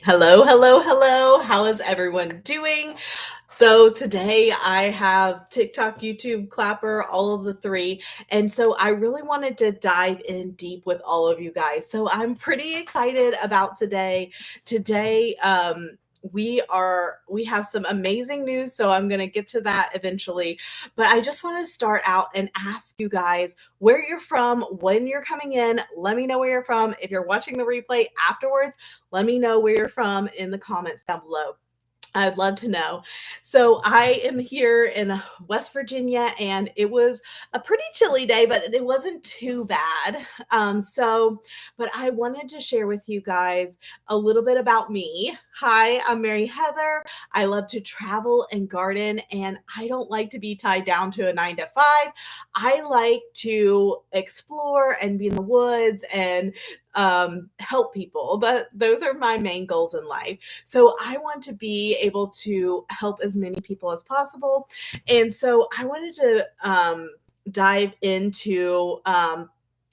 Hello, hello, hello. How is everyone doing? So today I have TikTok, YouTube, Clapper, all of the three. And so I really wanted to dive in deep with all of you guys. So I'm pretty excited about today. Today, we have some amazing news, so I'm going to get to that eventually. But I just want to start out and ask you guys where you're from, when you're coming in. Let me know where you're from. If you're watching the replay afterwards, let me know where you're from in the comments down below. I'd love to know. So I am here in West Virginia, and it was a pretty chilly day, but it wasn't too bad. But I wanted to share with you guys a little bit about me. Hi, I'm Mary Heather. I love to travel and garden, and I don't like to be tied down to a 9 to 5. I like to explore and be in the woods and help people. But those are my main goals in life. So I want to be able to help as many people as possible. And so I wanted to dive into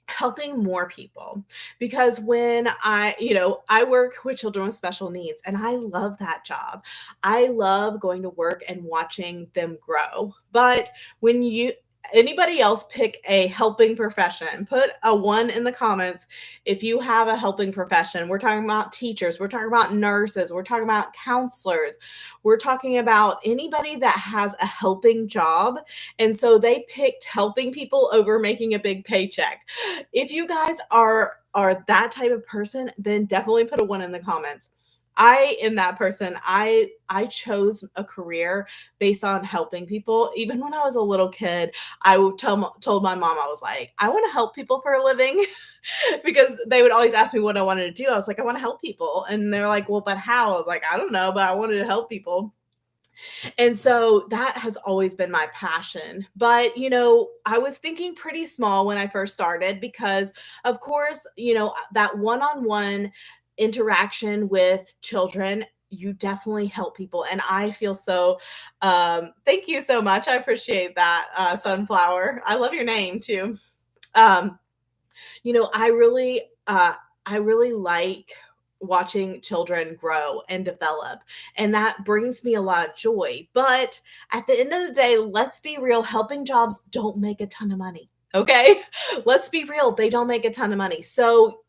helping more people because when I work with children with special needs, and I love that job. I love going to work and watching them grow. But when you anybody else pick a helping profession, put a 1 in the comments if you have a helping profession. We're talking about teachers, we're talking about nurses, we're talking about counselors, we're talking about anybody that has a helping job. And so they picked helping people over making a big paycheck. If you guys are that type of person, then definitely put a 1 in the comments. I am that person. I chose a career based on helping people. Even when I was a little kid, told my mom, I was like, I want to help people for a living because they would always ask me what I wanted to do. I was like, I want to help people. And they're like, well, but how? I was like, I don't know, but I wanted to help people. And so that has always been my passion. But, I was thinking pretty small when I first started because, of course, that one on one interaction with children. You definitely help people. And I feel so, thank you so much. I appreciate that, Sunflower. I love your name too. Um, you know, I really, uh, I really like watching children grow and develop, and that brings me a lot of joy. But at the end of the day, let's be real, helping jobs don't make a ton of money. Okay? Let's be real, they don't make a ton of money. So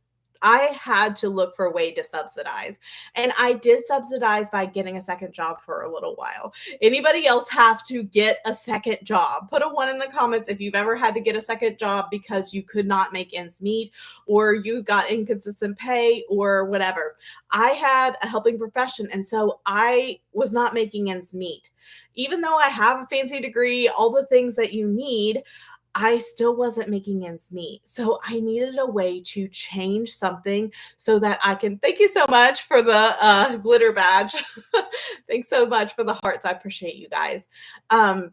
I had to look for a way to subsidize. And I did subsidize by getting a second job for a little while. Anybody else have to get a second job? Put a 1 in the comments if you've ever had to get a second job because you could not make ends meet or you got inconsistent pay or whatever. I had a helping profession, and so I was not making ends meet. Even though I have a fancy degree, all the things that you need, I still wasn't making ends meet. So I needed a way to change something so that I can. Thank you so much for the glitter badge. Thanks so much for the hearts. I appreciate you guys. Um,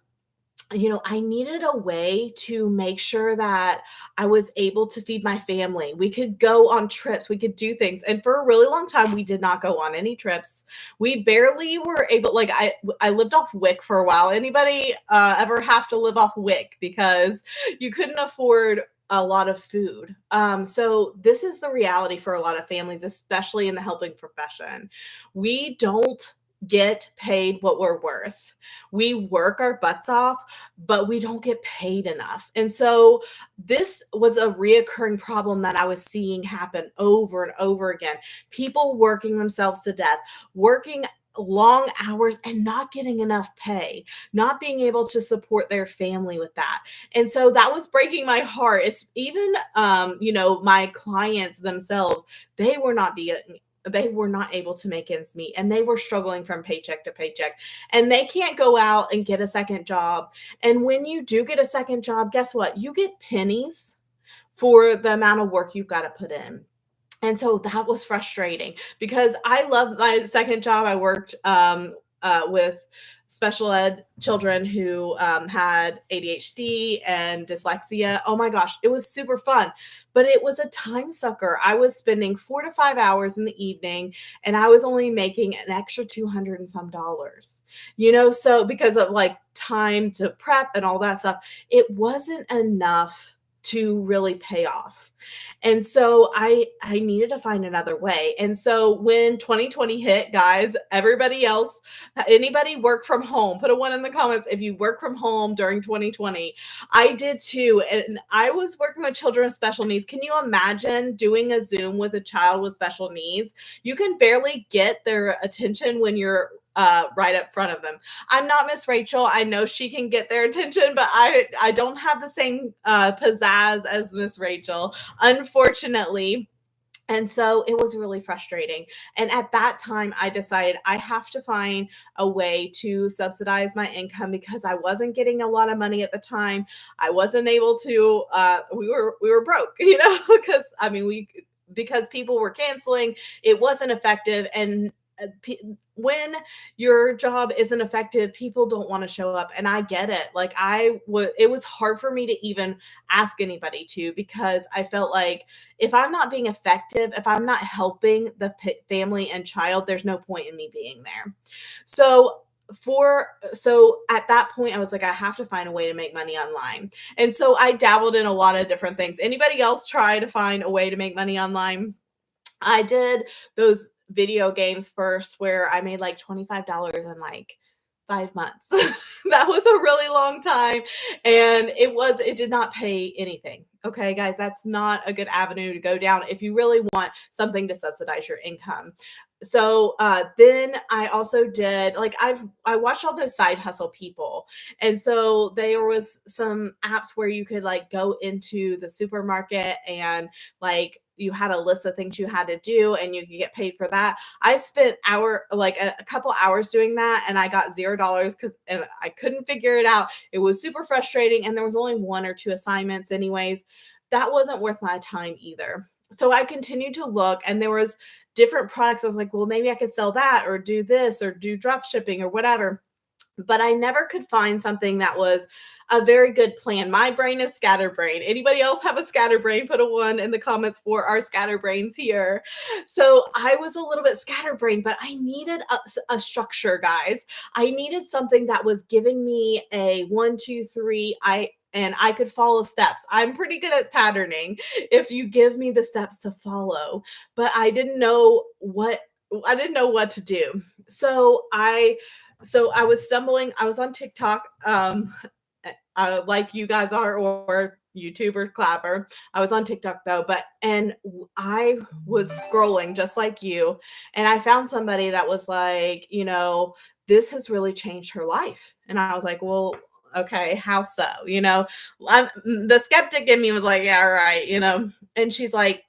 I needed a way to make sure that I was able to feed my family. We could go on trips, we could do things. And for a really long time, we did not go on any trips. We barely were able, like, I lived off WIC for a while. Anybody ever have to live off WIC because you couldn't afford a lot of food? So this is the reality for a lot of families, especially in the helping profession. We don't get paid what we're worth. We work our butts off, but we don't get paid enough. And so this was a reoccurring problem that I was seeing happen over and over again. People working themselves to death, working long hours and not getting enough pay, not being able to support their family with that. And so that was breaking my heart. It's even my clients themselves, they were not being they were not able to make ends meet, and they were struggling from paycheck to paycheck, and they can't go out and get a second job. And when you do get a second job, guess what? You get pennies for the amount of work you've got to put in. And so that was frustrating because I loved my second job. I worked with special ed children who had ADHD and dyslexia. Oh my gosh, it was super fun, but it was a time sucker. I was spending 4 to 5 hours in the evening, and I was only making an extra 200 and some dollars. So because of like time to prep and all that stuff, it wasn't enough to really pay off. And so I needed to find another way. And so when 2020 hit, guys, everybody else, anybody work from home, put a one in the comments if you work from home during 2020. I did too. And I was working with children with special needs. Can you imagine doing a Zoom with a child with special needs? You can barely get their attention when you're right up front of them. I'm not Miss Rachel. I know she can get their attention, but I don't have the same pizzazz as Miss Rachel, unfortunately. And so it was really frustrating. And at that time, I decided I have to find a way to subsidize my income because I wasn't getting a lot of money at the time. I wasn't able to. We were broke, because I mean because people were canceling, it wasn't effective, and when your job isn't effective, people don't want to show up, and I get it. Like it was hard for me to even ask anybody to, because I felt like if I'm not being effective, if I'm not helping the family and child, there's no point in me being there. So at that point I was like, I have to find a way to make money online. And so I dabbled in a lot of different things. Anybody else try to find a way to make money online? I did those video games first where I made like $25 in like 5 months. That was a really long time, and it did not pay anything. Okay, guys, that's not a good avenue to go down if you really want something to subsidize your income. So, then I also did like I watched all those side hustle people, and so there was some apps where you could like go into the supermarket and like you had a list of things you had to do and you could get paid for that. I spent a couple hours doing that, and I got $0 because and I couldn't figure it out. It was super frustrating, and there was only one or two assignments anyways. That wasn't worth my time either. So I continued to look, and there was different products. I was like, well, maybe I could sell that or do this or do drop shipping or whatever. But I never could find something that was a very good plan. My brain is scatterbrain. Anybody else have a scatterbrain? Put a one in the comments for our scatterbrains here. So I was a little bit scatterbrained, but I needed a structure, guys. I needed something that was giving me a 1, 2, 3. And I could follow steps. I'm pretty good at patterning if you give me the steps to follow, but I didn't know what to do. So I was stumbling. I was on TikTok, like you guys are, or YouTube or Clapper. I was on TikTok though, I was scrolling just like you, and I found somebody that was like, this has really changed her life, and I was like, well, okay, how so? The skeptic in me was like, yeah, right, and she's like,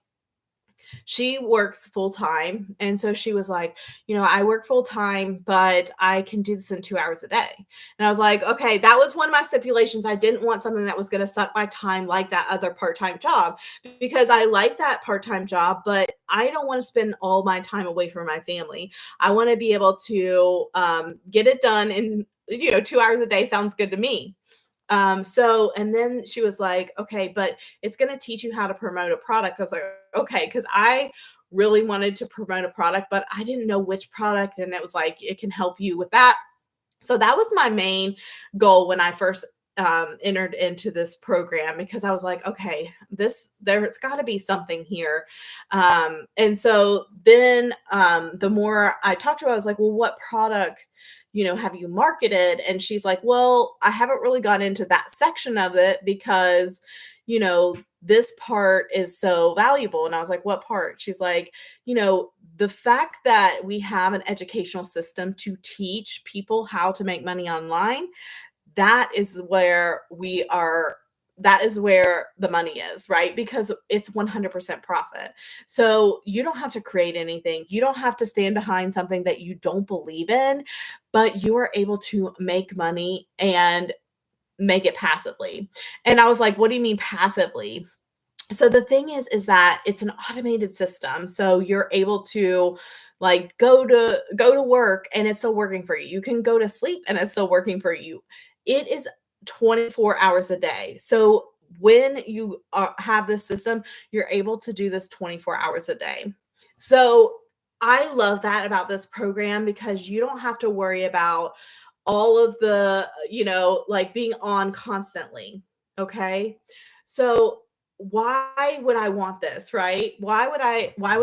she works full time. And so she was like, I work full time, but I can do this in 2 hours a day. And I was like, okay, that was one of my stipulations. I didn't want something that was going to suck my time like that other part time job, because I like that part time job, but I don't want to spend all my time away from my family. I want to be able to get it done in 2 hours a day sounds good to me. And then she was like, okay, but it's going to teach you how to promote a product. I was like, okay, because I really wanted to promote a product, but I didn't know which product. And it was like, it can help you with that. So that was my main goal when I first entered into this program, because I was like, okay, there's got to be something here. And so then the more I talked to her, I was like, well, what product, have you marketed? And she's like, well, I haven't really got into that section of it because, this part is so valuable. And I was like, what part? She's like, the fact that we have an educational system to teach people how to make money online, that is where that is where the money is, right? Because it's 100% profit. So you don't have to create anything. You don't have to stand behind something that you don't believe in, but you are able to make money and make it passively. And I was like, what do you mean passively? So the thing is that it's an automated system. So you're able to like go to work and it's still working for you. You can go to sleep and it's still working for you. It is 24 hours a day. So when you have this system, you're able to do this 24 hours a day. So I love that about this program, because you don't have to worry about all of the, like being on constantly. Okay. So why would I want this, right? Why would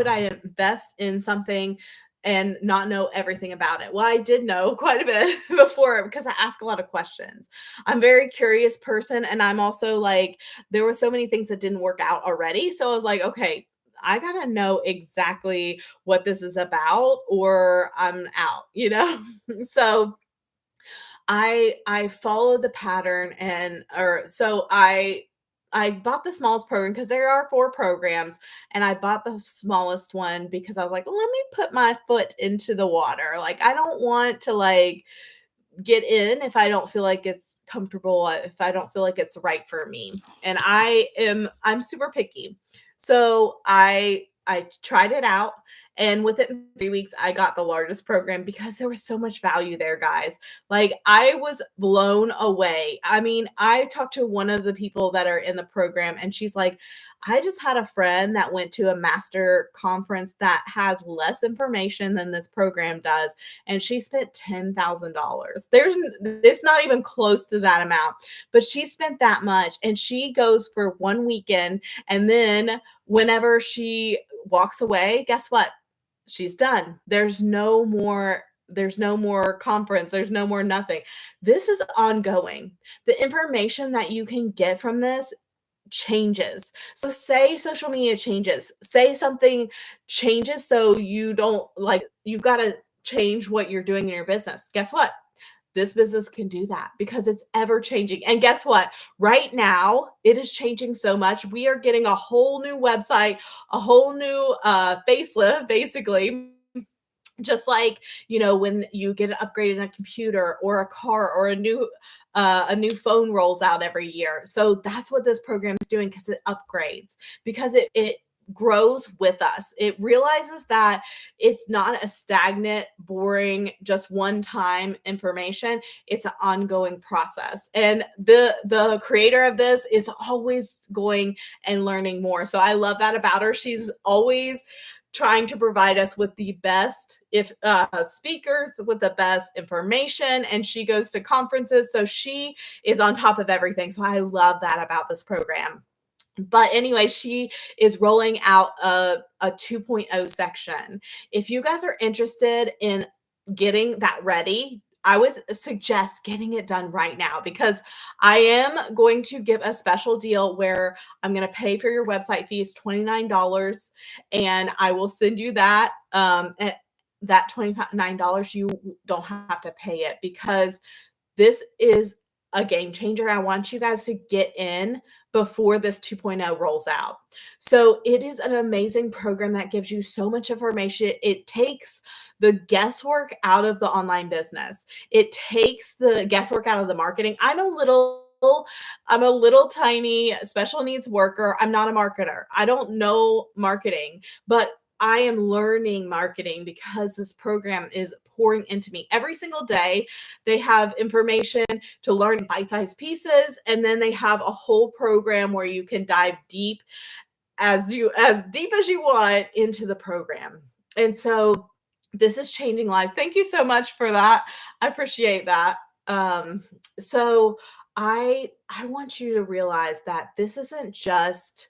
I invest in something and not know everything about it? Well, I did know quite a bit before because I ask a lot of questions. I'm a very curious person and I'm also like there were so many things that didn't work out already. So I was like, okay, I got to know exactly what this is about or I'm out, you know? So I followed the pattern and or so I bought the smallest program because there are 4 programs, and I bought the smallest one because I was like, "Let me put my foot into the water." Like, I don't want to, like, get in if I don't feel like it's comfortable, if I don't feel like it's right for me. And I'm super picky. So I tried it out and within 3 weeks I got the largest program because there was so much value there, guys. Like I was blown away. I mean, I talked to one of the people that are in the program and she's like, "I just had a friend that went to a master conference that has less information than this program does and she spent $10,000. It's not even close to that amount, but she spent that much and she goes for one weekend and then whenever she walks away, guess what? She's done. There's no more conference, there's no more nothing. This is ongoing. The information that you can get from this changes. So say social media changes, say something changes so you don't like you've got to change what you're doing in your business. Guess what? This business can do that because it's ever changing. And guess what? Right now, it is changing so much. We are getting a whole new website, a whole new facelift, basically, just like when you get an upgrade in a computer or a car or a new phone rolls out every year. So that's what this program is doing because it upgrades, because it grows with us. It realizes that it's not a stagnant, boring, just one time information. It's an ongoing process, and the creator of this is always going and learning more. So I love that about her. She's always trying to provide us with the best if speakers with the best information, and she goes to conferences, so she is on top of everything. So I love that about this program. But anyway, she is rolling out a 2.0 section. If you guys are interested in getting that ready, I would suggest getting it done right now because I am going to give a special deal where I'm going to pay for your website fees $29 and I will send you that. At that $29, you don't have to pay it because this is a game changer. I want you guys to get in before this 2.0 rolls out. So it is an amazing program that gives you so much information. It takes the guesswork out of the online business. It takes the guesswork out of the marketing. I'm a little tiny special needs worker. I'm not a marketer. I don't know marketing, but I am learning marketing because this program is pouring into me every single day. They have information to learn bite-sized pieces, and then they have a whole program where you can dive deep as deep as you want into the program. And so this is changing lives. Thank you so much for that. I appreciate that. So I want you to realize that this isn't just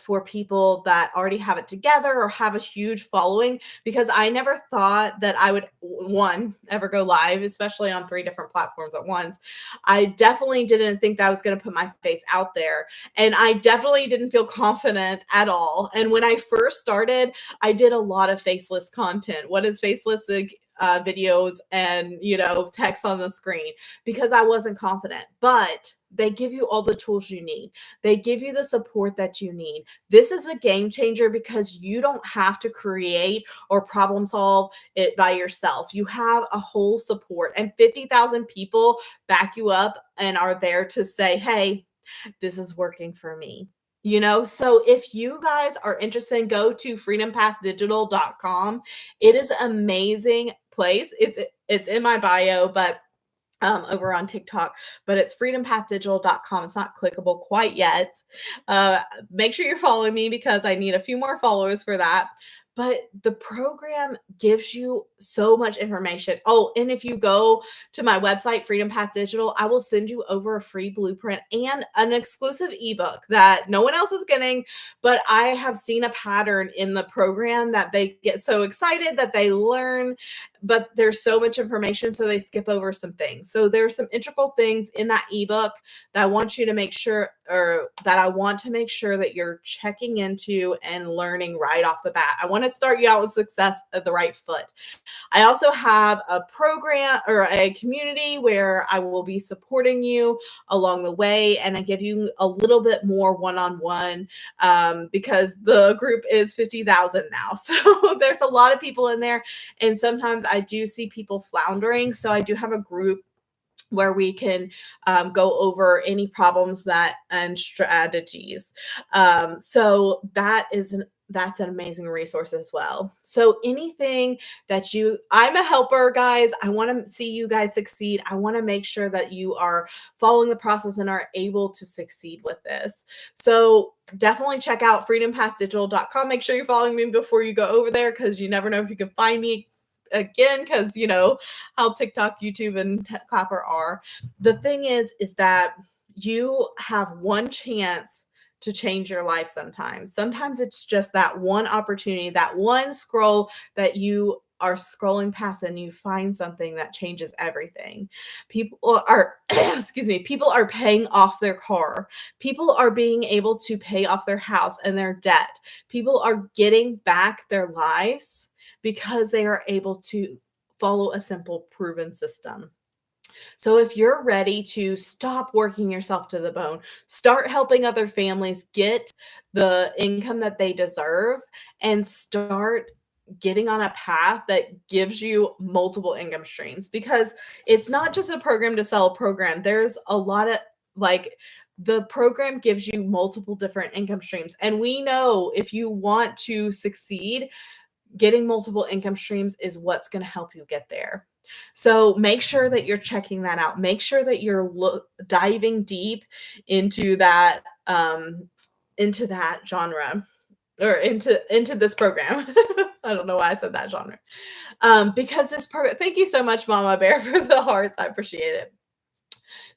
for people that already have it together or have a huge following, because I never thought that I would, one, ever go live, especially on 3 different platforms at once. I definitely didn't think that I was going to put my face out there, and I definitely didn't feel confident at all. And when I first started, I did a lot of faceless content. What is faceless? Like, videos and text on the screen, because I wasn't confident. But they give you all the tools you need. They give you the support that you need. This is a game changer because you don't have to create or problem solve it by yourself. You have a whole support, and 50,000 people back you up and are there to say, hey, this is working for me. So if you guys are interested, go to freedompathdigital.com. It is an amazing place. It's in my bio, but over on TikTok, but it's freedompathdigital.com. It's not clickable quite yet. Uh, Make sure you're following me because I need a few more followers for that. but the program gives you so much information. Oh, and if you go to my website, Freedom Path Digital, I will send you over a free blueprint and an exclusive ebook that no one else is getting. But I have seen a pattern in the program that they get so excited that they learn, but there's so much information, so they skip over some things. So there's some integral things in that ebook that I want you to make sure, or that I want to make sure that you're checking into and learning right off the bat. I want to start you out with success at the right foot. I also have a program or a community where I will be supporting you along the way, and I give you a little bit more one-on-one because the group is 50,000 now. So there's a lot of people in there, and sometimes I do see people floundering. So I do have a group where we can go over any problems that and strategies. So that's an amazing resource as well. So anything that I'm a helper, guys. I want to see you guys succeed. I want to make sure that you are following the process and are able to succeed with this. So definitely check out freedompathdigital.com. Make sure you're following me before you go over there, because you never know if you can find me again, because you know how TikTok, YouTube, and Clapper are. The thing is that you have one chance to change your life sometimes. Sometimes it's just that one opportunity, that one scroll that you are scrolling past and you find something that changes everything. People are, excuse me, people are paying off their car. People are being able to pay off their house and their debt. People are getting back their lives because they are able to follow a simple, proven system. So if you're ready to stop working yourself to the bone, start helping other families get the income that they deserve, and start getting on a path that gives you multiple income streams, because it's not just a program to sell a program. There's a lot of, like, the program gives you multiple different income streams. And we know if you want to succeed, getting multiple income streams is what's going to help you get there. So make sure that you're checking that out. Make sure that you're diving deep into that genre, or into this program. I don't know why I said that genre. Because this program. Thank you so much, Mama Bear, for the hearts. I appreciate it.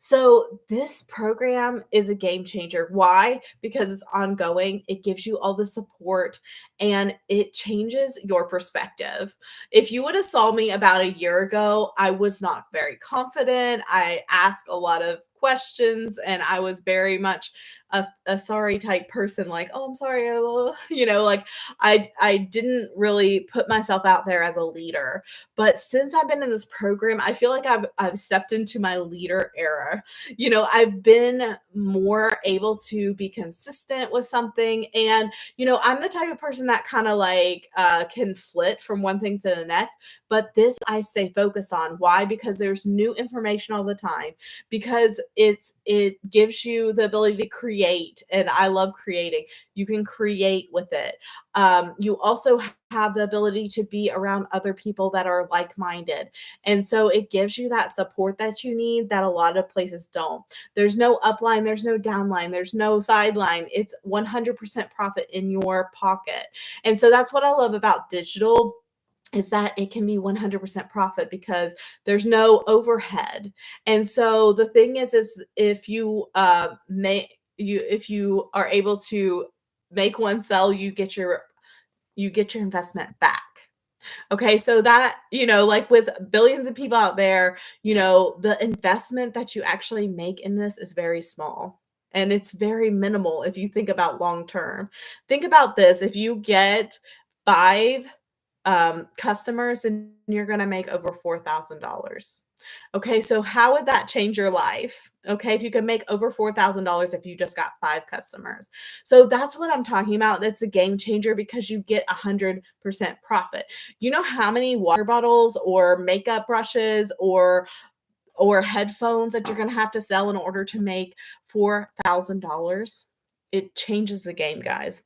So this program is a game changer. Why? Because it's ongoing. It gives you all the support and it changes your perspective. If you would have saw me about a year ago, I was not very confident. I asked a lot of questions and I was very much a sorry type person, like, oh, I'm sorry, like I didn't really put myself out there as a leader. But since I've been in this program, I feel like I've stepped into my leader era. I've been more able to be consistent with something. And, I'm the type of person that kind of like can flit from one thing to the next. But this I stay focused on. Why? Because there's new information all the time. Because it gives you the ability to create. And I love creating. You can create with it. You also have the ability to be around other people that are like-minded. And so it gives you that support that you need that a lot of places don't. There's no upline, there's no downline, there's no sideline. It's 100% profit in your pocket. And so that's what I love about digital, is that it can be 100% profit because there's no overhead. And so the thing is if you if you are able to make one sell, you get your investment back. Okay, so that, like with billions of people out there, the investment that you actually make in this is very small. And it's very minimal if you think about long term. Think about this. If you get 5 customers, and you're going to make over $4,000. Okay, so how would that change your life? Okay, if you can make over $4,000 if you just got 5 customers. So that's what I'm talking about. That's a game changer because you get 100% profit. You know how many water bottles or makeup brushes or headphones that you're going to have to sell in order to make $4,000? It changes the game, guys.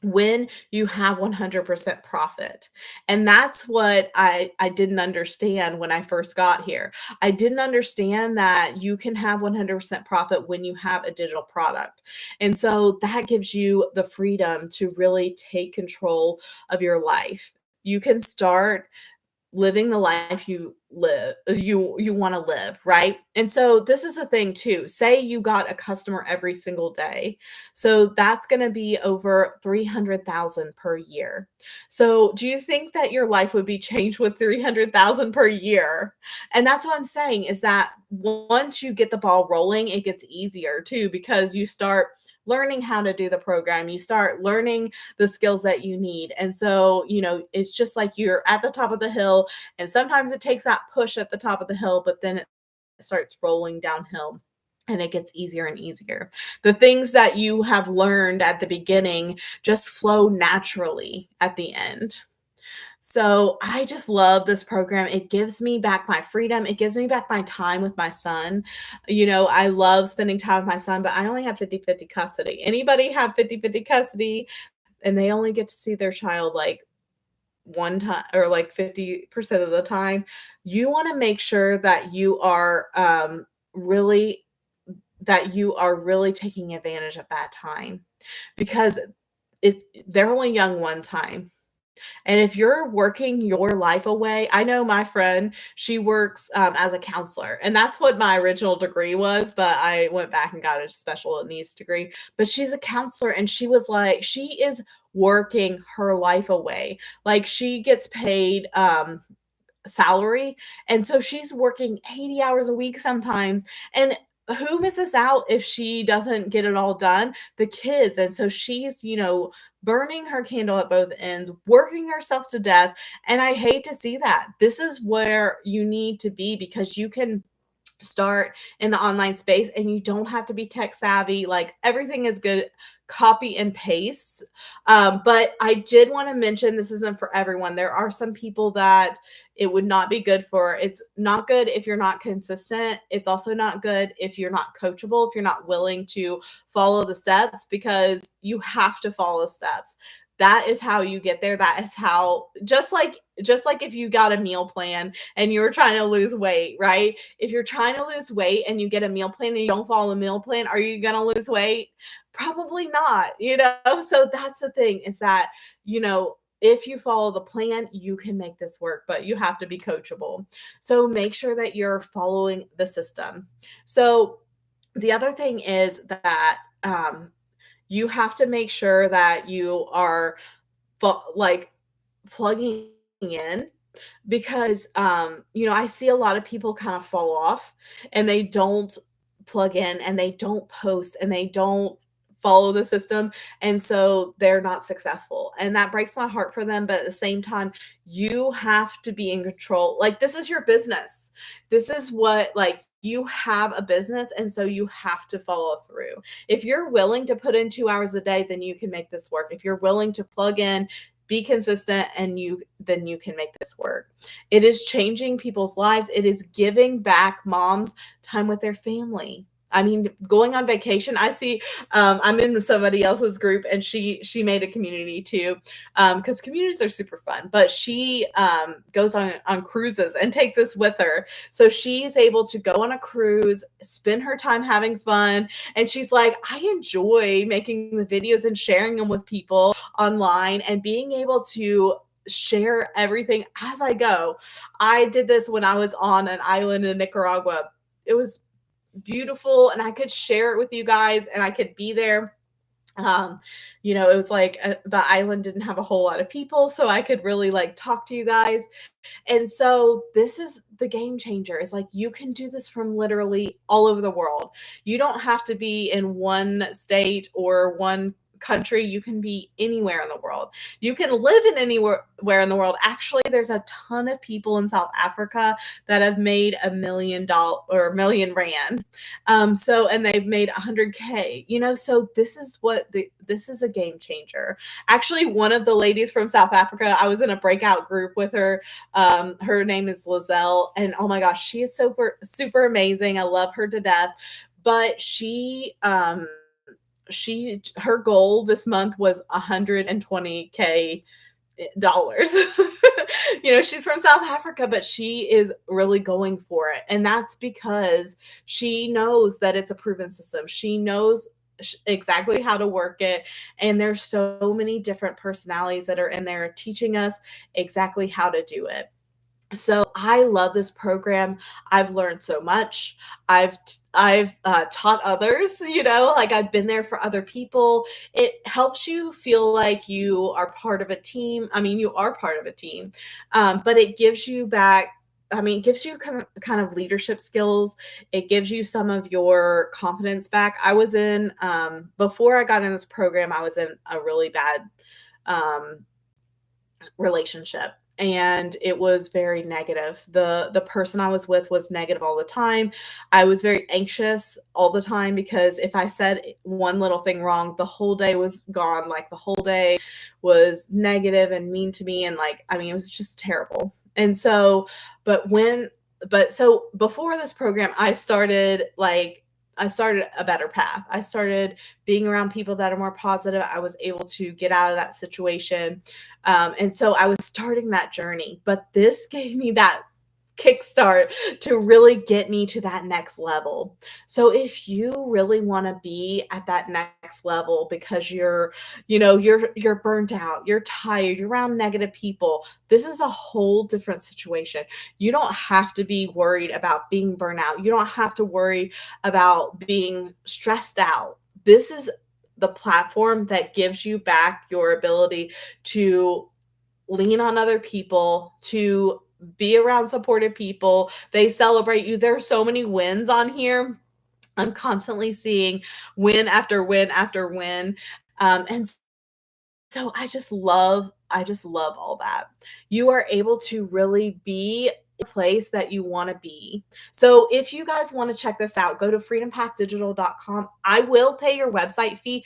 when you have 100% profit. And that's what I didn't understand when I first got here. I didn't understand that you can have 100% profit when you have a digital product. And so that gives you the freedom to really take control of your life. You can start living the life you want to live, right? And so this is the thing too. Say you got a customer every single day. So that's going to be over 300,000 per year. So do you think that your life would be changed with 300,000 per year? And that's what I'm saying is that once you get the ball rolling, it gets easier too because you start learning how to do the program. You start learning the skills that you need. And so, it's just like you're at the top of the hill, and sometimes it takes that push at the top of the hill, but then it starts rolling downhill and it gets easier and easier. The things that you have learned at the beginning just flow naturally at the end. So I just love this program. It gives me back my freedom. It gives me back my time with my son. I love spending time with my son, but I only have 50-50 custody. Anybody have 50-50 custody and they only get to see their child like one time or like 50% of the time, you want to make sure that really you are really taking advantage of that time because they're only young one time. And if you're working your life away, I know my friend, she works as a counselor, and that's what my original degree was. But I went back and got a special needs degree. But she's a counselor, and she was like, she is working her life away. Like she gets paid salary. And so she's working 80 hours a week sometimes. And who misses out if she doesn't get it all done? The kids. And so she's, burning her candle at both ends, working herself to death. And I hate to see that. This is where you need to be because you can start in the online space and you don't have to be tech savvy. Like everything is good copy and paste. But I did want to mention this isn't for everyone. There are some people that it would not be good for. It's not good if you're not consistent. It's also not good if you're not coachable, if you're not willing to follow the steps, because you have to follow the steps. That is how you get there. That is how, just like if you got a meal plan and you're trying to lose weight, right? If you're trying to lose weight and you get a meal plan and you don't follow the meal plan, are you going to lose weight? Probably not. So that's the thing is that, if you follow the plan, you can make this work, but you have to be coachable. So make sure that you're following the system. So the other thing is that you have to make sure that you are like plugging in because I see a lot of people kind of fall off and they don't plug in and they don't post and they don't follow the system, and so they're not successful, and that breaks my heart for them. But at the same time, you have to be in control. Like this is your business. This is what, like, you have a business, and so you have to follow through. If you're willing to put in 2 hours a day, then you can make this work. If you're willing to plug in, be consistent, and then you can make this work. It is changing people's lives. It is giving back moms time with their family. I mean, going on vacation. I see. I'm in somebody else's group, and she made a community too, because communities are super fun. But she goes on cruises and takes us with her, so she's able to go on a cruise, spend her time having fun, and she's like, I enjoy making the videos and sharing them with people online and being able to share everything as I go. I did this when I was on an island in Nicaragua. It was beautiful and I could share it with you guys and I could be there. It was like the island didn't have a whole lot of people, so I could really like talk to you guys. And so this is the game changer. It's like you can do this from literally all over the world. You don't have to be in one state or one country. You can be anywhere in the world. You can live in anywhere in the world. Actually, there's a ton of people in South Africa that have made $1 million or $1 million rand. And they've made 100K, so this is a game changer. Actually, one of the ladies from South Africa, I was in a breakout group with her. Her name is Lizelle, and oh my gosh, she is super, super amazing. I love her to death. But her goal this month was 120K dollars. She's from South Africa, but she is really going for it. And that's because she knows that it's a proven system. She knows exactly how to work it. And there's so many different personalities that are in there teaching us exactly how to do it. So I love this program. I've learned so much. I've taught others, like I've been there for other people. It helps you feel like you are part of a team. I mean, you are part of a team, but it gives you back. I mean, it gives you kind of leadership skills. It gives you some of your confidence back. Before I got in this program, I was in a really bad um, relationship, and it was very negative. The person I was with was negative all the time. I was very anxious all the time because if I said one little thing wrong, the whole day was gone. Like the whole day was negative and mean to me, and like, I mean, it was just terrible. And so but when but so before this program, I started a better path. I started being around people that are more positive. I was able to get out of that situation. And so I was starting that journey, but this gave me that kickstart to really get me to that next level. So if you really want to be at that next level because you're burnt out, you're tired, you're around negative people, this is a whole different situation. You don't have to be worried about being burnt out. You don't have to worry about being stressed out. This is the platform that gives you back your ability to lean on other people, to be around supportive people. They celebrate you. There are so many wins on here. I'm constantly seeing win after win after win. And so I just love all that. You are able to really be a place that you want to be. So if you guys want to check this out, go to freedompathdigital.com. I will pay your website fee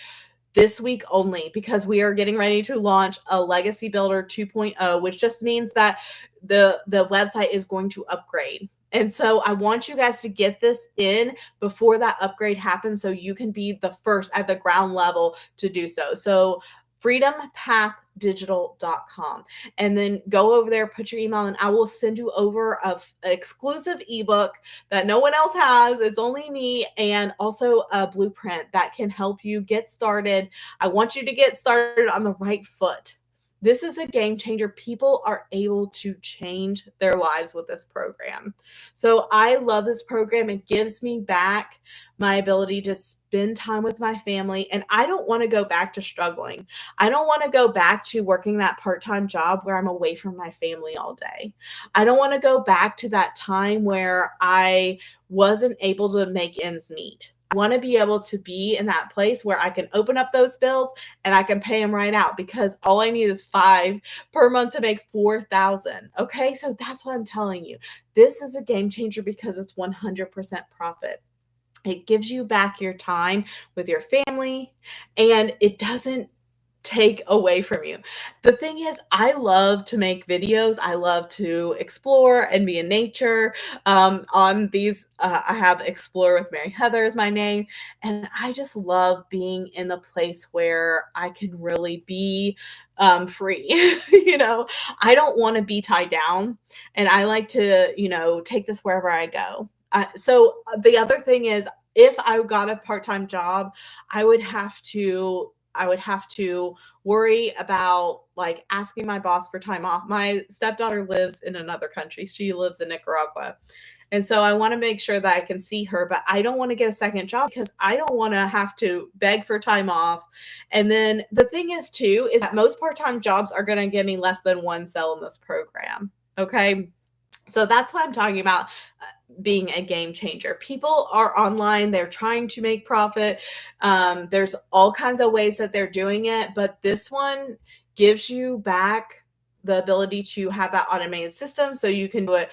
this week only because we are getting ready to launch a Legacy Builder 2.0, which just means that the website is going to upgrade. And so I want you guys to get this in before that upgrade happens so you can be the first at the ground level to do so. So freedompathdigital.com, and then go over there, put your email, and I will send you over an exclusive ebook that no one else has. It's only me, and also a blueprint that can help you get started. I want you to get started on the right foot. This is a game changer. People are able to change their lives with this program. So I love this program. It gives me back my ability to spend time with my family. And I don't want to go back to struggling. I don't want to go back to working that part-time job where I'm away from my family all day. I don't want to go back to that time where I wasn't able to make ends meet. I want to be able to be in that place where I can open up those bills and I can pay them right out because all I need is 5 per month to make 4,000. Okay, so that's what I'm telling you. This is a game changer because it's 100% profit. It gives you back your time with your family, and it doesn't take away from you. The thing is, I love to make videos. I love to explore and be in nature. On these, I have Explore with Mary Heather is my name, and I just love being in the place where I can really be free. I don't want to be tied down, and I like to, take this wherever I go. So the other thing is, if I got a part-time job, I would have to worry about like asking my boss for time off. My stepdaughter lives in another country. She lives in Nicaragua. And so I want to make sure that I can see her, but I don't want to get a second job because I don't want to have to beg for time off. And then the thing is too, is that most part-time jobs are going to give me less than one sale in this program. Okay. So that's what I'm talking about, being a game changer. People are online, they're trying to make profit. There's all kinds of ways that they're doing it, but this one gives you back the ability to have that automated system so you can do it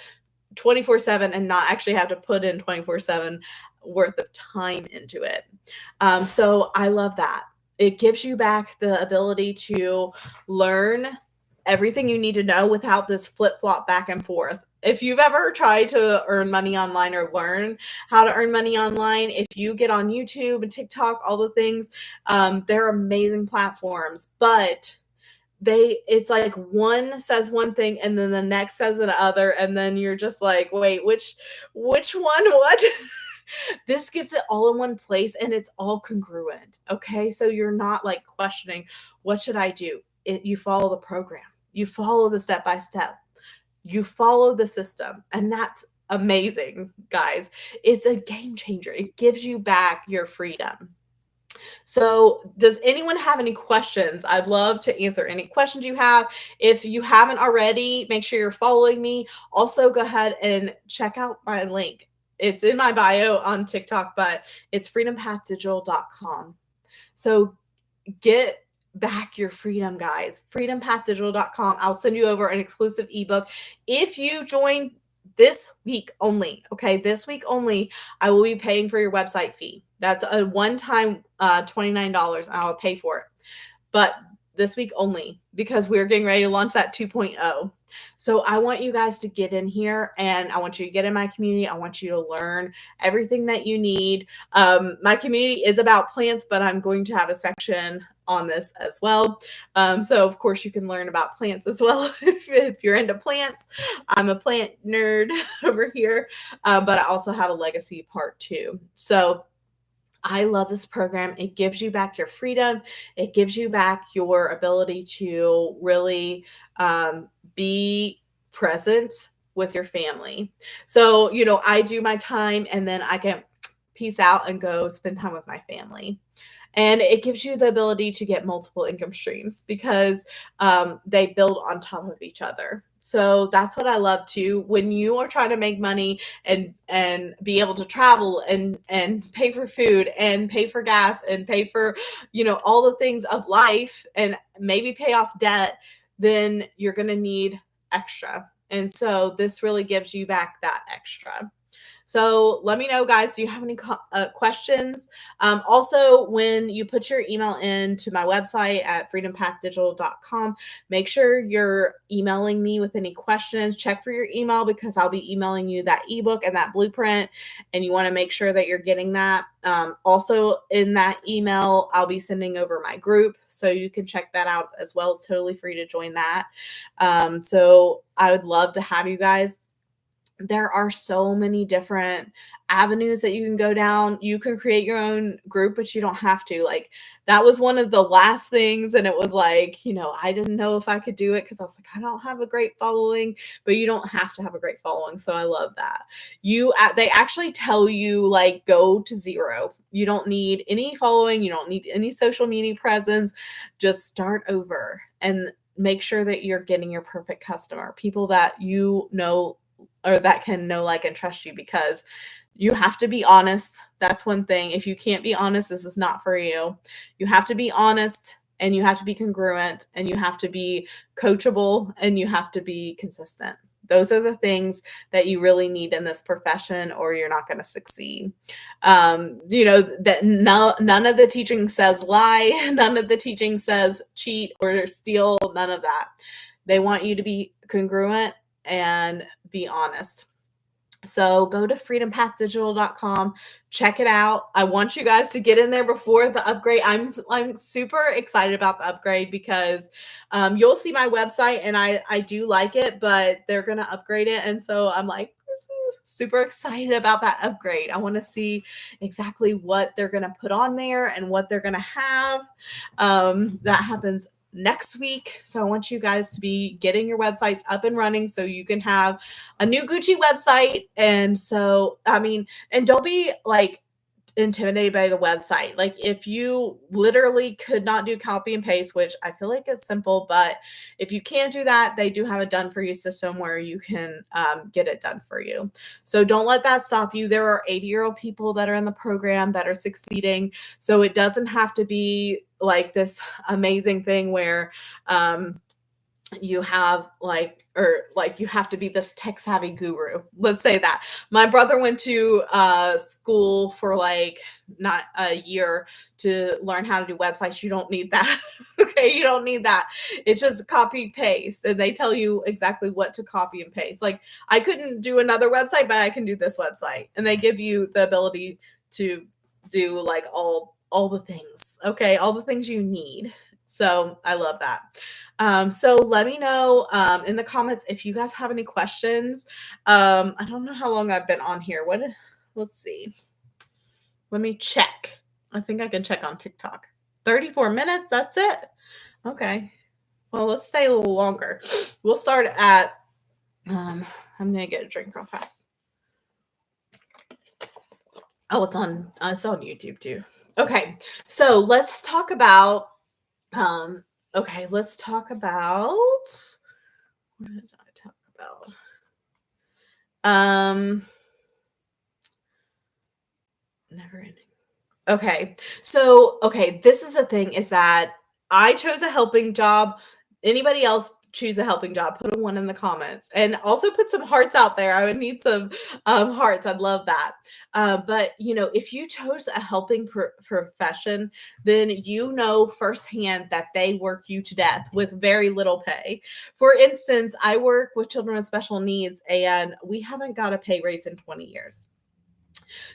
24/7 and not actually have to put in 24/7 worth of time into it. So I love that. It gives you back the ability to learn everything you need to know without this flip flop back and forth. if you've ever tried to earn money online or learn how to earn money online, if you get on YouTube and TikTok, all the things, they're amazing platforms, but it's like one says one thing and then the next says another, and then you're just like, wait, which one, what? This gives it all in one place and it's all congruent. Okay. So you're not like questioning, what should I do? You follow the program, you follow the step by step, you follow the system, and that's amazing, guys. It's a game changer. It gives you back your freedom. So, does anyone have any questions? I'd love to answer any questions you have. If you haven't already, make sure you're following me. Also, go ahead and check out my link. It's in my bio on TikTok, but it's freedompathdigital.com. So, get back your freedom, guys. Freedompathdigital.com. I'll send you over an exclusive ebook if you join this week only. Okay, this week only, I will be paying for your website fee. That's a one-time $29. I'll pay for it, but this week only, because we're getting ready to launch that 2.0. So I want you guys to get in here, and I want you to get in my community. I want you to learn everything that you need. My community is about plants, but I'm going to have a section on this as well. So of course you can learn about plants as well if you're into plants. I'm a plant nerd over here, but I also have a legacy part too. So I love this program. It gives you back your freedom. It gives you back your ability to really be present with your family. So, I do my time and then I can peace out and go spend time with my family. And it gives you the ability to get multiple income streams because they build on top of each other. So that's what I love too. When you are trying to make money and be able to travel and pay for food and pay for gas and pay for all the things of life and maybe pay off debt, then you're going to need extra. And so this really gives you back that extra. So let me know, guys, do you have any questions? Also, when you put your email into my website at freedompathdigital.com, make sure you're emailing me with any questions. Check for your email because I'll be emailing you that ebook and that blueprint, and you want to make sure that you're getting that. Also, in that email, I'll be sending over my group, so you can check that out as well. It's totally free to join that. So I would love to have you guys. There are so many different avenues that you can go down. You can create your own group, but you don't have to. Like, that was one of the last things. And it was like, I didn't know if I could do it because I was like, I don't have a great following, but you don't have to have a great following. So I love that. They actually tell you, like, go to zero. You don't need any following. You don't need any social media presence. Just start over and make sure that you're getting your perfect customer, people that or that can know, like, and trust you, because you have to be honest. That's one thing. If you can't be honest, this is not for you. You have to be honest, and you have to be congruent, and you have to be coachable, and you have to be consistent. Those are the things that you really need in this profession, or you're not going to succeed. That none of the teaching says lie. None of the teaching says cheat or steal. None of that. They want you to be congruent and be honest. So go to freedompathdigital.com, check it out. I want you guys to get in there before the upgrade. I'm super excited about the upgrade because you'll see my website, and I do like it, but they're going to upgrade it. And so I'm like super excited about that upgrade. I want to see exactly what they're going to put on there and what they're going to have. That happens next week. So I want you guys to be getting your websites up and running so you can have a new Gucci website. And so, and don't be like intimidated by the website. Like, if you literally could not do copy and paste, which I feel like it's simple, but if you can't do that, they do have a done for you system where you can get it done for you. So don't let that stop you. There are 80-year-old people that are in the program that are succeeding. So it doesn't have to be like this amazing thing where you have like you have to be this tech savvy guru. Let's say that. My brother went to school for like not a year to learn how to do websites. You don't need that. Okay, you don't need that. It's just copy paste, and they tell you exactly what to copy and paste. Like I couldn't do another website, but I can do this website, and they give you the ability to do like all the things. Okay, all the things you need. So I love that. So let me know in the comments if you guys have any questions. I don't know how long I've been on here. Let's see. Let me check. I think I can check on TikTok. 34 minutes, that's it. Okay. Well, let's stay a little longer. We'll start at I'm gonna get a drink real fast. Oh, it's on YouTube too. Okay. So let's talk about let's talk about what did I talk about? Never ending. Okay. So, okay, this is the thing is that I chose a helping job. Anybody else choose a helping job? Put a one in the comments and also put some hearts out there. I would need some hearts. I'd love that. But, if you chose a helping profession, then you know firsthand that they work you to death with very little pay. For instance, I work with children with special needs and we haven't got a pay raise in 20 years.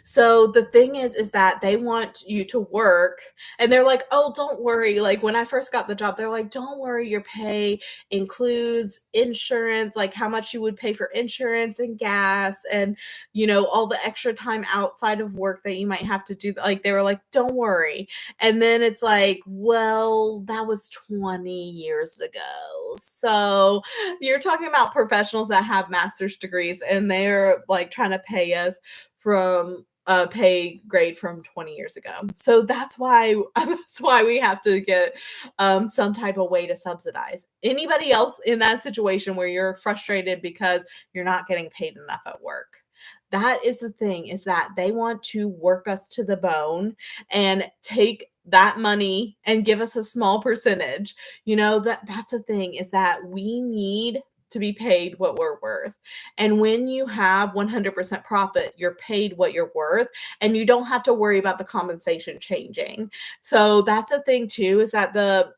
So the thing is that they want you to work and they're like, "Oh, don't worry." Like when I first got the job, they're like, "Don't worry, your pay includes insurance, like how much you would pay for insurance and gas and, all the extra time outside of work that you might have to do." Like they were like, "Don't worry." And then it's like, "Well, that was 20 years ago." So you're talking about professionals that have master's degrees and they're like trying to pay us from a pay grade from 20 years ago. So that's why that's why we have to get some type of way to subsidize. Anybody else in that situation where you're frustrated because you're not getting paid enough at work? That is the thing is that they want to work us to the bone and take that money and give us a small percentage. That's the thing is that we need to be paid what we're worth. And when you have 100% profit, you're paid what you're worth and you don't have to worry about the compensation changing. So that's a thing too is that the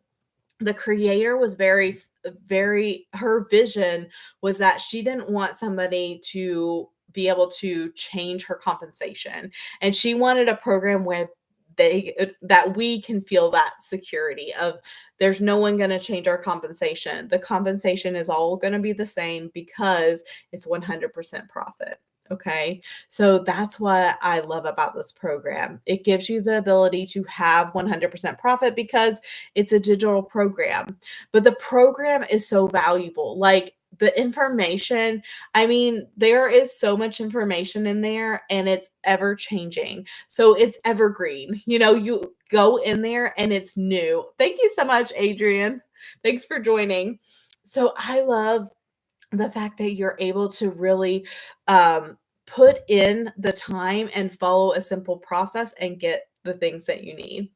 creator was very her vision was that she didn't want somebody to be able to change her compensation and she wanted a program where that we can feel that security of there's no one going to change our compensation. The compensation is all going to be the same because it's 100% profit. Okay. So that's what I love about this program. It gives you the ability to have 100% profit because it's a digital program. But the program is so valuable. Like the information, I mean, there is so much information in there and it's ever changing. So it's evergreen. You go in there and it's new. Thank you so much, Adrian. Thanks for joining. So I love the fact that you're able to really put in the time and follow a simple process and get the things that you need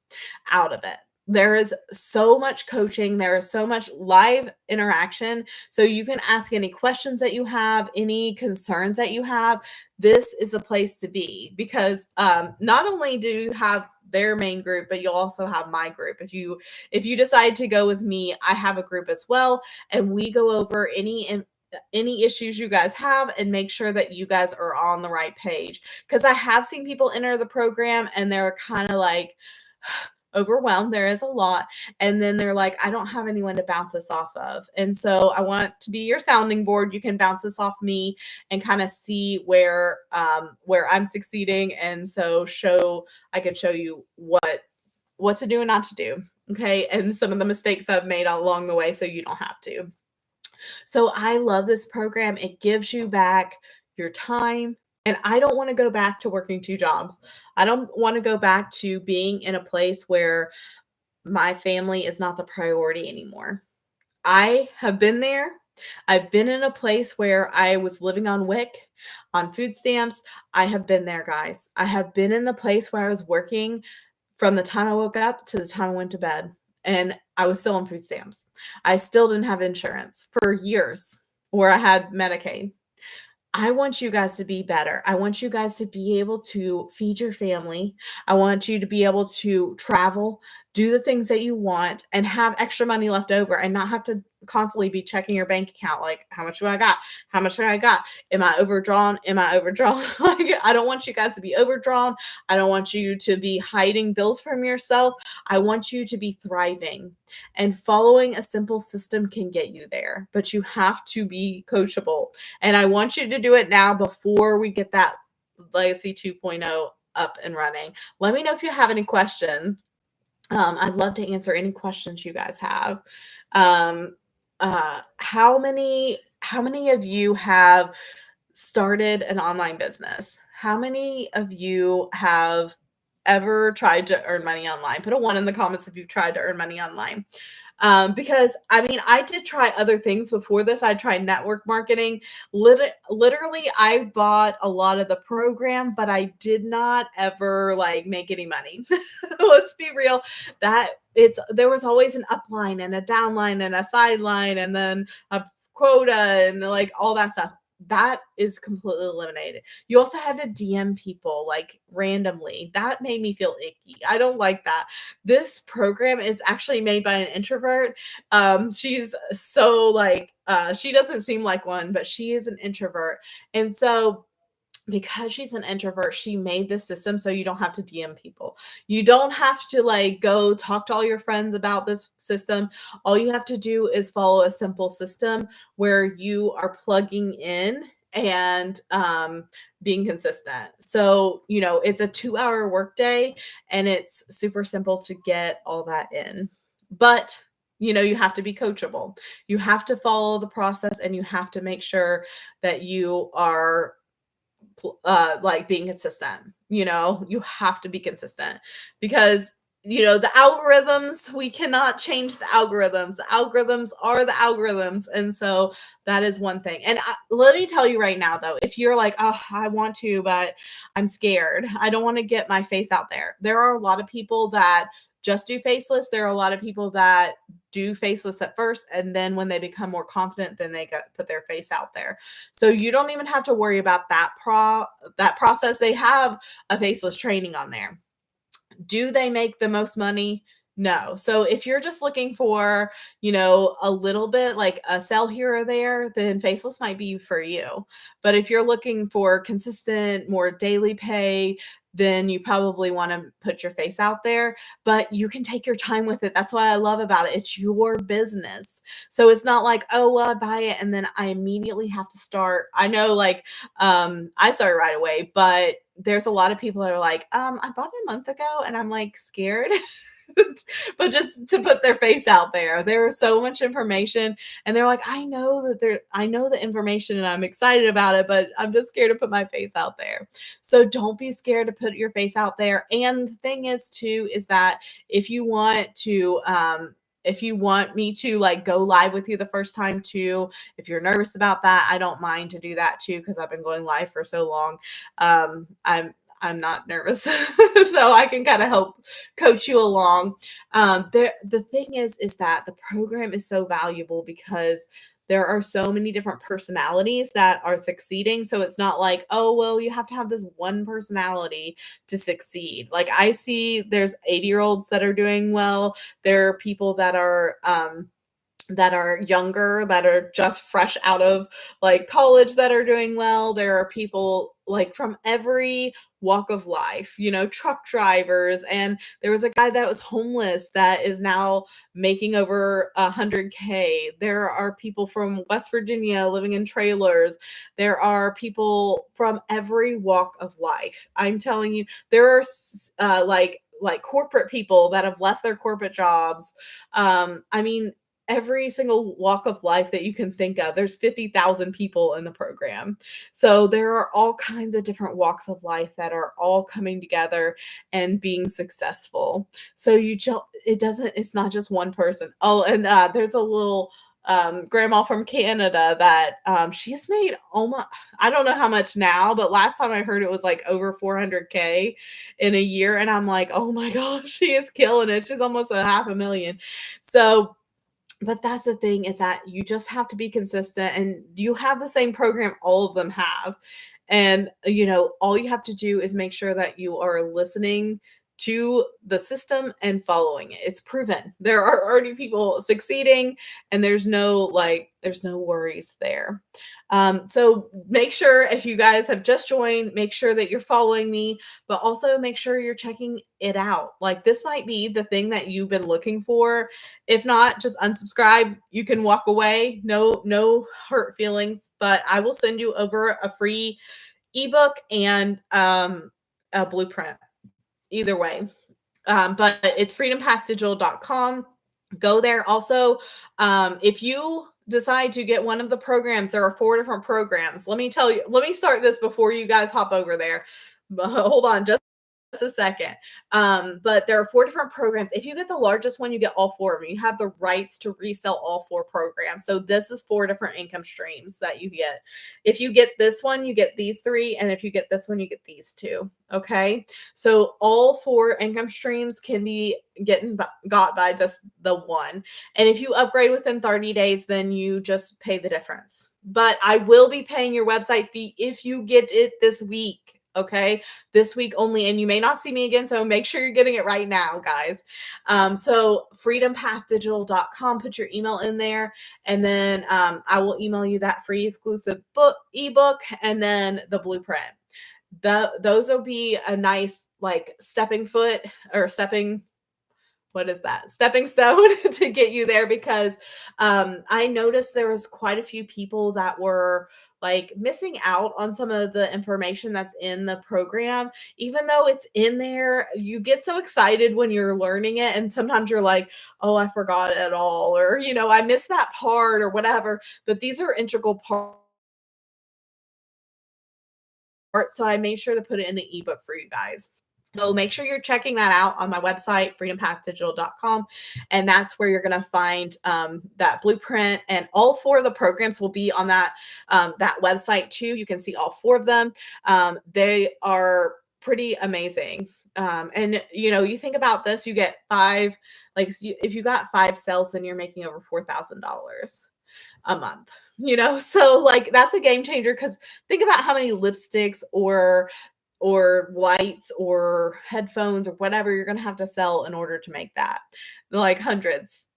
out of it. There is so much coaching, there is so much live interaction. So you can ask any questions that you have, any concerns that you have. This is a place to be because not only do you have their main group, but you'll also have my group. If you decide to go with me, I have a group as well, and we go over any issues you guys have and make sure that you guys are on the right page. Because I have seen people enter the program and they're kind of like overwhelmed. There is a lot. And then they're like, I don't have anyone to bounce this off of. And so I want to be your sounding board. You can bounce this off me and kind of see where I'm succeeding. And so I could show you what to do and not to do. Okay. And some of the mistakes I've made along the way so you don't have to. So I love this program. It gives you back your time. And I don't want to go back to working two jobs. I don't want to go back to being in a place where my family is not the priority anymore. I have been there. I've been in a place where I was living on WIC, on food stamps. I have been there, guys. I have been in the place where I was working from the time I woke up to the time I went to bed. and I was still on food stamps. I still didn't have insurance for years, where I had Medicaid. I want you guys to be better. I want you guys to be able to feed your family. I want you to be able to travel, do the things that you want, and have extra money left over and not have to constantly be checking your bank account like, how much do I got? How much do I got? Am I overdrawn? Am I overdrawn? Like, I don't want you guys to be overdrawn. I don't want you to be hiding bills from yourself. I want you to be thriving. And following a simple system can get you there, but you have to be coachable. And I want you to do it now before we get that Legacy 2.0 up and running. Let me know if you have any questions. I'd love to answer any questions you guys have. How many of you have started an online business? How many of you have ever tried to earn money online? Put a 1 in the comments if you've tried to earn money online. Because I mean, I did try other things before this. I tried network marketing. Literally, I bought a lot of the program, but I did not ever like make any money. Let's be real. There was always an upline and a downline and a sideline and then a quota and like all that stuff. That is completely eliminated. You also had to DM people like randomly. That made me feel icky. I don't like that. This program is actually made by an introvert. She's so like, she doesn't seem like one, but she is an introvert. And so because she's an introvert, she made this system so you don't have to DM people. You don't have to like go talk to all your friends about this system. All you have to do is follow a simple system where you are plugging in and being consistent. So, it's a 2-hour workday and it's super simple to get all that in. But you have to be coachable. You have to follow the process and you have to make sure that you are like being consistent. You have to be consistent because the algorithms, we cannot change the algorithms. The algorithms are the algorithms. And so that is one thing. And let me tell you right now, though, if you're like, oh, I want to, but I'm scared, I don't want to get my face out there are a lot of people that just do faceless. There are a lot of people that do faceless at first, and then when they become more confident, then they put their face out there. So you don't even have to worry about that process. They have a faceless training on there. Do they make the most money? No. So if you're just looking for, a little bit like a sale here or there, then faceless might be for you. But if you're looking for consistent, more daily pay, then you probably want to put your face out there, but you can take your time with it. That's what I love about it. It's your business. So it's not like, oh, well, I buy it and then I immediately have to start. I know like I started right away, but there's a lot of people that are like, I bought it a month ago and I'm like scared. But just to put their face out there. There's so much information and they're like, I know the information and I'm excited about it, but I'm just scared to put my face out there. So don't be scared to put your face out there. And the thing is too, is that if you want me to like go live with you the first time too, if you're nervous about that, I don't mind to do that too, because I've been going live for so long. I'm not nervous. So I can kind of help coach you along. The thing is that the program is so valuable because there are so many different personalities that are succeeding. So it's not like, oh, well, you have to have this one personality to succeed. Like I see there's 80-year-olds that are doing well. There are people that are younger, that are just fresh out of like college that are doing well. There are people like from every walk of life, truck drivers. And there was a guy that was homeless that is now making over 100K. There are people from West Virginia living in trailers. There are people from every walk of life. I'm telling you, there are like corporate people that have left their corporate jobs. I mean, every single walk of life that you can think of. There's 50,000 people in the program. So there are all kinds of different walks of life that are all coming together and being successful. So it's not just one person. Oh, and there's a little grandma from Canada that she's made almost, I don't know how much now, but last time I heard it was like over 400K in a year. And I'm like, oh my gosh, she is killing it. She's almost a half a million. So but that's the thing is that you just have to be consistent and you have the same program all of them have. And, all you have to do is make sure that you are listening to the system and following it. It's proven. There are already people succeeding and there's no worries there. So make sure if you guys have just joined, make sure that you're following me, but also make sure you're checking it out. Like this might be the thing that you've been looking for. If not, just unsubscribe. You can walk away. No hurt feelings, but I will send you over a free ebook and a blueprint. Either way. But it's freedompathdigital.com. Go there. Also, if you decide to get one of the programs, there are 4 different programs. Let me tell you, let me start this before you guys hop over there. But hold on just a second. But there are 4 different programs. If you get the largest one, you get all 4 of them. You have the rights to resell all 4 programs. So this is 4 different income streams that you get. If you get this one, you get these 3. And if you get this one, you get these 2. Okay. So all 4 income streams can be got by just the one. And if you upgrade within 30 days, then you just pay the difference. But I will be paying your website fee if you get it this week. Okay, this week only, and you may not see me again, so make sure you're getting it right now, guys. So freedompathdigital.com, put your email in there, and then I will email you that free exclusive ebook and then the blueprint. Those will be a nice like stepping foot or stepping stone to get you there because I noticed there was quite a few people that were like missing out on some of the information that's in the program. Even though it's in there, you get so excited when you're learning it, and sometimes you're like, oh, I forgot it all, or I missed that part or whatever. But these are integral parts, so I made sure to put it in the ebook for you guys. So make sure you're checking that out on my website, freedompathdigital.com. And that's where you're going to find that blueprint. And all 4 of the programs will be on that website too. You can see all 4 of them. They are pretty amazing. And you think about this, you get 5, like if you got 5 sales, then you're making over $4,000 a month. So like that's a game changer because think about how many lipsticks or lights or headphones or whatever you're going to have to sell in order to make that. Like hundreds,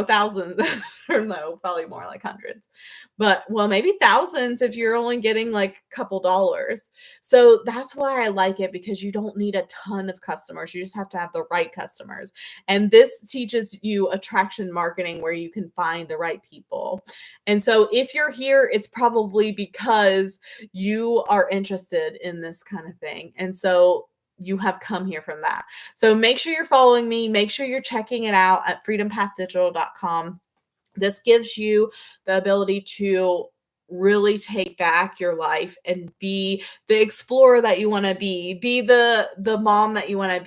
thousands, or no, probably more like hundreds. But well, maybe thousands if you're only getting like a couple dollars. So that's why I like it, because you don't need a ton of customers. You just have to have the right customers. And this teaches you attraction marketing where you can find the right people. And so if you're here, it's probably because you are interested in this kind of thing. And so you have come here from that. So make sure you're following me. Make sure you're checking it out at freedompathdigital.com. This gives you the ability to really take back your life and be the explorer that you want to be the mom that you want to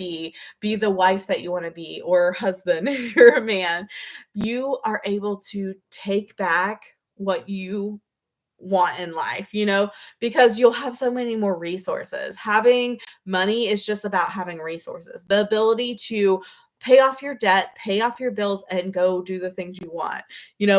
be the wife that you want to be, or husband if you're a man. You are able to take back what you want in life, because you'll have so many more resources. Having money is just about having resources, the ability to pay off your debt, pay off your bills, and go do the things you want,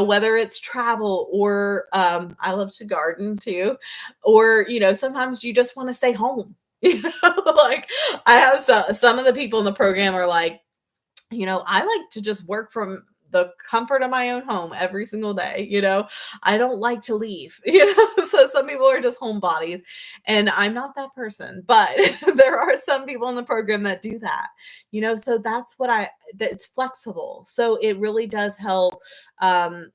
whether it's travel or I love to garden too, or sometimes you just want to stay home. Like I have some of the people in the program are like, I like to just work from the comfort of my own home every single day. I don't like to leave, so some people are just homebodies, and I'm not that person, but there are some people in the program that do that, so that's it's flexible. So it really does help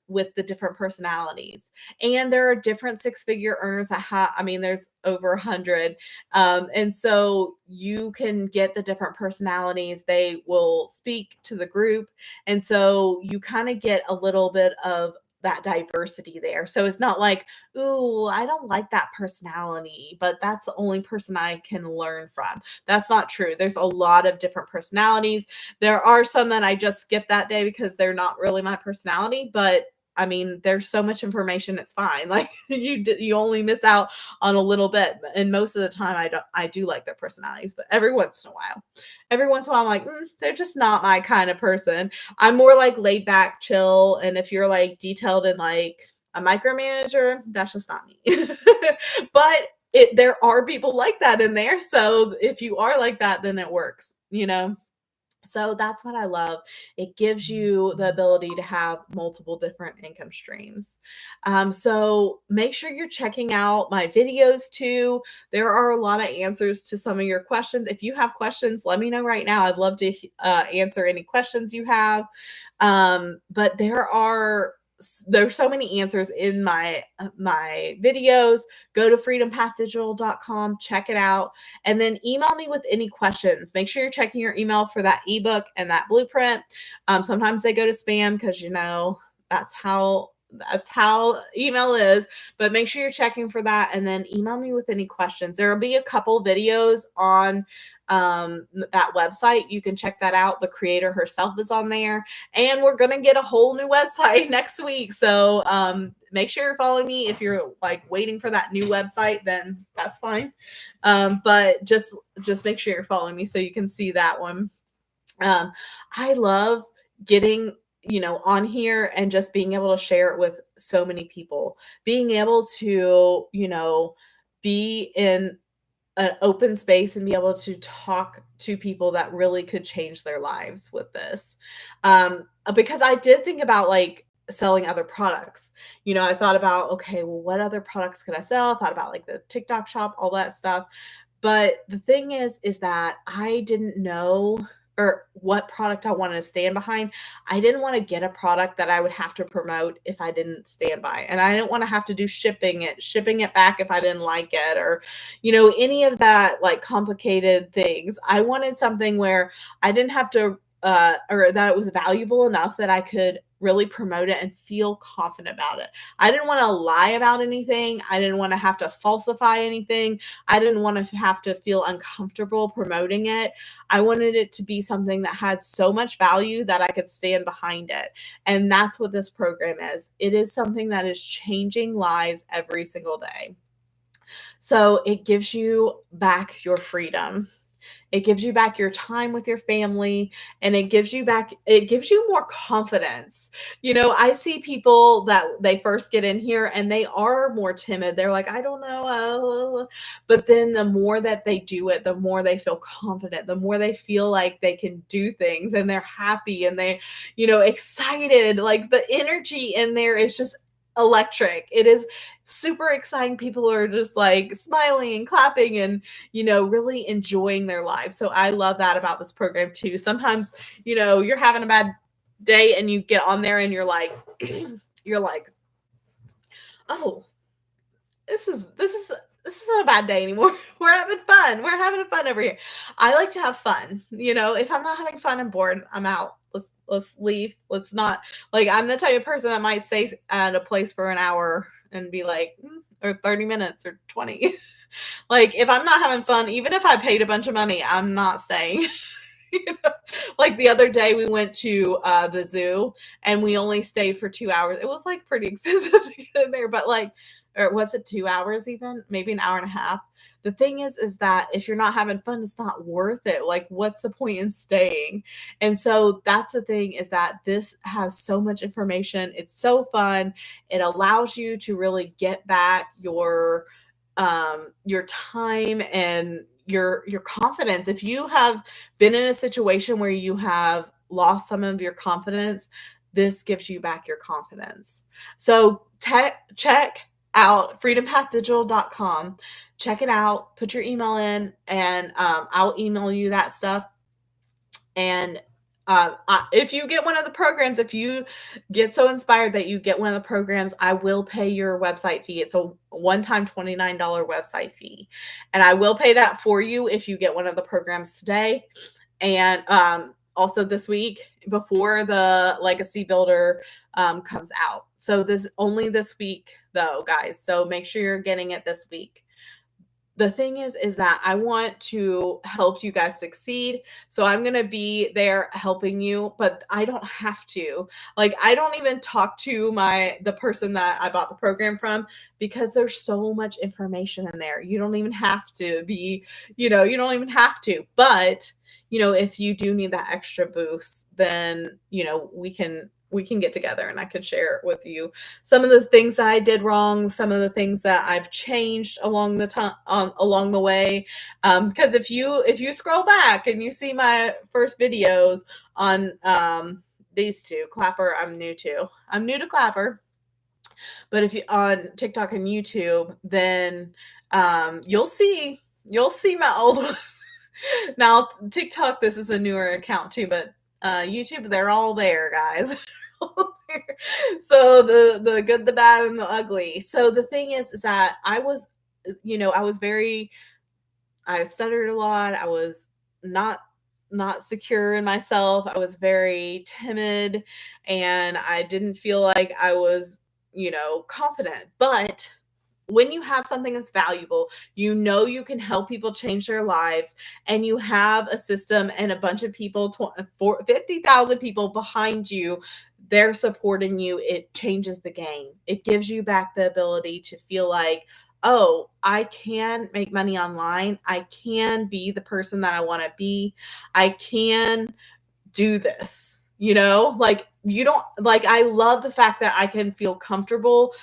with the different personalities. And there are different 6-figure earners that there's over 100. And so you can get the different personalities. They will speak to the group. And so you kind of get a little bit of that diversity there. So it's not like, ooh, I don't like that personality, but that's the only person I can learn from. That's not true. There's a lot of different personalities. There are some that I just skip that day because they're not really my personality, but I mean, there's so much information, it's fine. Like you only miss out on a little bit, and most of the time I do like their personalities, but every once in a while I'm like, they're just not my kind of person. I'm more like laid back, chill, and if you're like detailed and like a micromanager, that's just not me. But there are people like that in there, so if you are like that, then it works, you know? So that's what I love. It gives you the ability to have multiple different income streams. So make sure you're checking out my videos too. There are a lot of answers to some of your questions. If you have questions, let me know right now. I'd love to answer any questions you have. But there's so many answers in my videos. Go to freedompathdigital.com, check it out, and then email me with any questions. Make sure you're checking your email for that ebook and that blueprint. Sometimes they go to spam because that's how email is, but make sure you're checking for that, and then email me with any questions. There will be a couple videos on that website. You can check that out. The creator herself is on there, and we're going to get a whole new website next week. So make sure you're following me. If you're like waiting for that new website, then that's fine. But just make sure you're following me so you can see that one. I love getting on here and just being able to share it with so many people, being able to be in an open space and be able to talk to people that really could change their lives with this. Because I did think about like selling other products. I thought about, okay, well, what other products could I sell? I thought about like the TikTok shop, all that stuff. But the thing is that I didn't know or what product I wanted to stand behind. I didn't want to get a product that I would have to promote if I didn't stand by. And I didn't want to have to do shipping it back if I didn't like it, or, any of that like complicated things. I wanted something where I didn't have to or that it was valuable enough that I could really promote it and feel confident about it. I didn't want to lie about anything. I didn't want to have to falsify anything. I didn't want to have to feel uncomfortable promoting it. I wanted it to be something that had so much value that I could stand behind it. And that's what this program is. It is something that is changing lives every single day. So it gives you back your freedom. It gives you back your time with your family, and it gives you more confidence. I see people that they first get in here and they are more timid. They're like, I don't know. But then the more that they do it, the more they feel confident, the more they feel like they can do things, and they're happy and they, excited. Like the energy in there is just electric. It is super exciting. People are just like smiling and clapping and really enjoying their lives. So I love that about this program too. Sometimes you're having a bad day and you get on there and you're like oh, this is not a bad day anymore. We're having fun. We're having fun over here. I like to have fun. If I'm not having fun and bored, I'm out. Let's leave. Let's not, like, I'm the type of person that might stay at a place for an hour and be like, or 30 minutes or 20. Like, if I'm not having fun, even if I paid a bunch of money, I'm not staying. Like the other day we went to the zoo and we only stayed for 2 hours. It was like pretty expensive to get in there, but like, or was it 2 hours even? Maybe an hour and a half. The thing is that if you're not having fun, it's not worth it. Like, what's the point in staying? And so that's the thing, is that this has so much information. It's so fun. It allows you to really get back your time and your confidence. If you have been in a situation where you have lost some of your confidence, this gives you back your confidence. So check out freedompathdigital.com. Check it out, put your email in, and I'll email you that stuff. And if you get one of the programs, if you get so inspired that you get one of the programs, I will pay your website fee. It's a one-time $29 website fee. And I will pay that for you if you get one of the programs today. And also this week before the Legacy Builder comes out. So only this week though, guys. So make sure you're getting it this week. the thing is that I want to help you guys succeed. So I'm going to be there helping you, but I don't have to. Like, I don't even talk to the person that I bought the program from, because there's so much information in there. You don't even have to be, you don't even have to. But, if you do need that extra boost, then, we can get together and I can share with you some of the things that I did wrong, some of the things that I've changed along the time, along the way. Because if you scroll back and you see my first videos on these two, Clapper, I'm new to Clapper, but if you on TikTok and YouTube, then you'll see my old ones. Now TikTok, this is a newer account too, but YouTube, they're all there, guys. So the good, the bad, and the ugly. So the thing is that I stuttered a lot. I was not not secure in myself. I was very timid, and I didn't feel like I was, confident. But when you have something that's valuable, you can help people change their lives, and you have a system and a bunch of people, 50,000 people behind you, they're supporting you. It changes the game. It gives you back the ability to feel like, oh, I can make money online. I can be the person that I want to be. I can do this. Like, you don't like, I love the fact that I can feel comfortable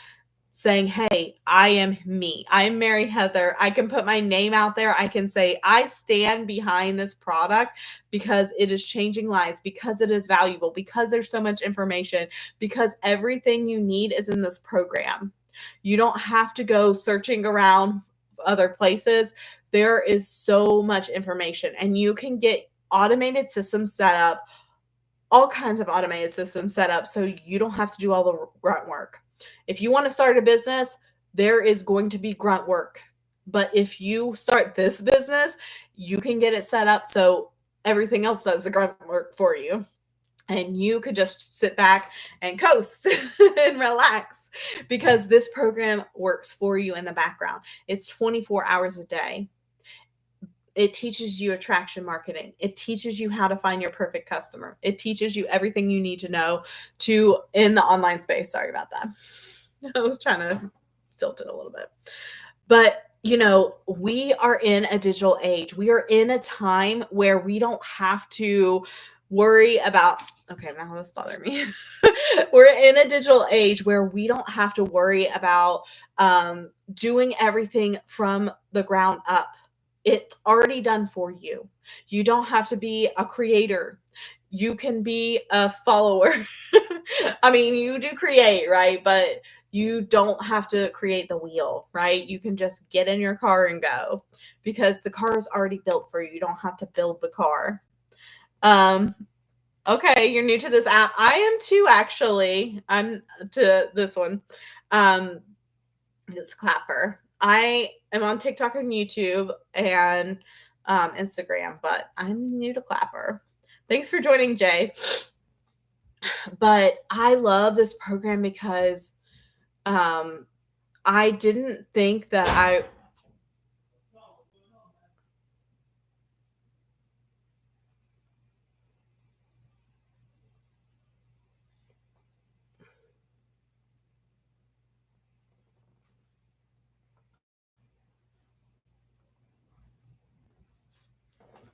saying, hey, I am me. I'm Mary Heather. I can put my name out there. I can say, I stand behind this product because it is changing lives, because it is valuable, because there's so much information, because everything you need is in this program. You don't have to go searching around other places. There is so much information, and you can get automated systems set up, all kinds of automated systems set up, so you don't have to do all the grunt work. If you want to start a business, there is going to be grunt work. But if you start this business, you can get it set up so everything else does the grunt work for you. And you could just sit back and coast and relax, because this program works for you in the background. It's 24 hours a day. It teaches you attraction marketing. It teaches you how to find your perfect customer. It teaches you everything you need to know in the online space. Sorry about that. I was trying to tilt it a little bit. But, we are in a digital age. We are in a time where we don't have to worry about, okay, now this bothers me. We're in a digital age where we don't have to worry about doing everything from the ground up. It's already done for you. You don't have to be a creator. You can be a follower. I mean, you do create, right? But you don't have to create the wheel, right? You can just get in your car and go, because the car is already built for you. You don't have to build the car. Okay, you're new to this app. I am too, actually. I'm to this one. It's Clapper. I am on TikTok and YouTube and Instagram, but I'm new to Clapper. Thanks for joining, Jay. But I love this program because I didn't think that